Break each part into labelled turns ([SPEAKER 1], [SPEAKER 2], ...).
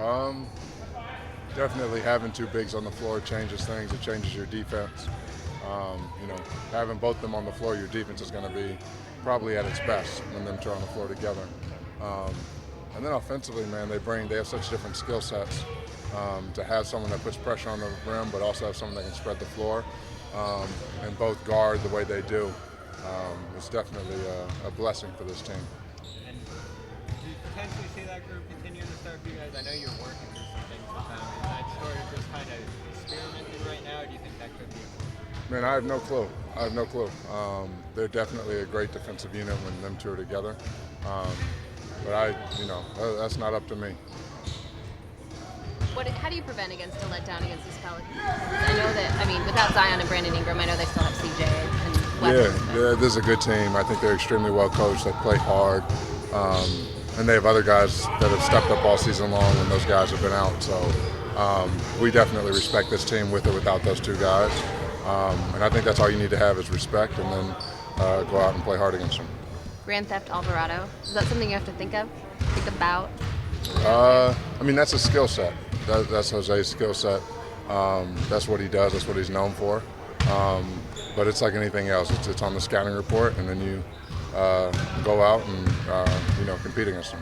[SPEAKER 1] Um, Definitely having two bigs on the floor changes things. It changes your defense. Having both of them on the floor, your defense is going to be probably at its best when them two are on the floor together. Um, and then offensively, man, they have such different skill sets. To have someone that puts pressure on the rim, but also have someone that can spread the floor, and both guard the way they do, is definitely a blessing for this team.
[SPEAKER 2] And do you potentially see that group continue to start for you guys? I know you're working through some things with them. Is that sort of just kind of experimenting right now, or do you think that could be?
[SPEAKER 1] Man, I have no clue. They're definitely a great defensive unit when them two are together. But that's not up to me.
[SPEAKER 3] How do you prevent against a letdown against this Pelicans? I know that, without Zion and Brandon Ingram, I know they still have CJ and weapons.
[SPEAKER 1] Yeah, this is a good team. I think they're extremely well coached. They play hard. And they have other guys that have stepped up all season long when those guys have been out. So we definitely respect this team with or without those two guys. And I think that's all you need to have is respect, and then go out and play hard against them.
[SPEAKER 3] Grand Theft Alvarado, is that something you have to think about?
[SPEAKER 1] That's a skill set. That's Jose's skill set. That's what he does. That's what he's known for. But it's like anything else. It's on the scouting report, and then you go out and compete against them.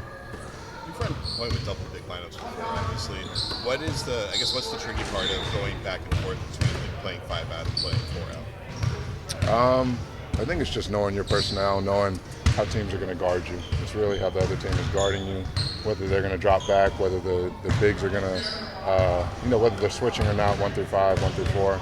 [SPEAKER 4] You've run point with double big lineups before, obviously. What's the tricky part of going back and forth between playing 5 out and playing 4 out?
[SPEAKER 1] I think it's just knowing your personnel, knowing how teams are going to guard you. It's really how the other team is guarding you, whether they're going to drop back, whether the bigs are going to, whether they're switching or not, 1 through 5, 1 through 4.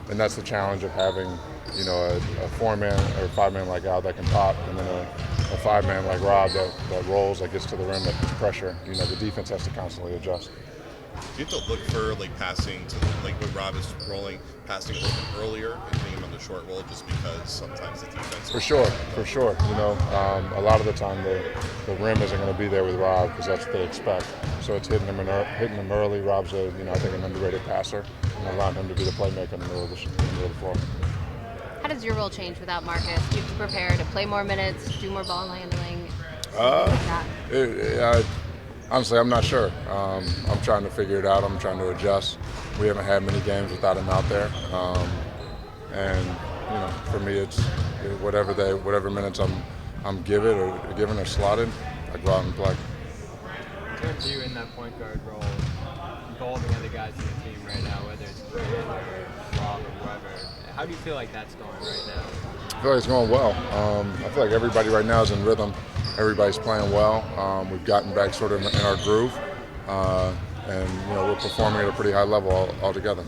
[SPEAKER 1] And that's the challenge of having, a 4-man or 5-man like Al that can pop, and then a 5-man like Rob that rolls, that gets to the rim, that puts pressure. The defense has to constantly adjust.
[SPEAKER 4] Do you have to look for passing to when Rob is rolling, passing a little bit earlier and hitting him on the short roll, just because sometimes the defense?
[SPEAKER 1] For sure. A lot of the time the rim isn't going to be there with Rob because that's what they expect. So it's hitting him early. Rob's I think an underrated passer, and allowing him to be the playmaker in the middle of the floor.
[SPEAKER 3] How does your role change without Marcus? Do you have to prepare to play more minutes, do more ball handling?
[SPEAKER 1] Honestly, I'm not sure. I'm trying to figure it out. I'm trying to adjust. We haven't had many games without him out there, for me, it's whatever minutes I'm given or slotted, I go out and play.
[SPEAKER 2] In terms of you in that point guard role, involving other guys in the team right now, whether it's Brandon or Rob or whoever, how do you feel like that's going right now?
[SPEAKER 1] I feel like it's going well. I feel like everybody right now is in rhythm. Everybody's playing well. We've gotten back sort of in our groove, and we're performing at a pretty high level all together.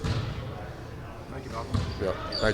[SPEAKER 2] Thank you, Malcolm.
[SPEAKER 1] Yeah, thank you.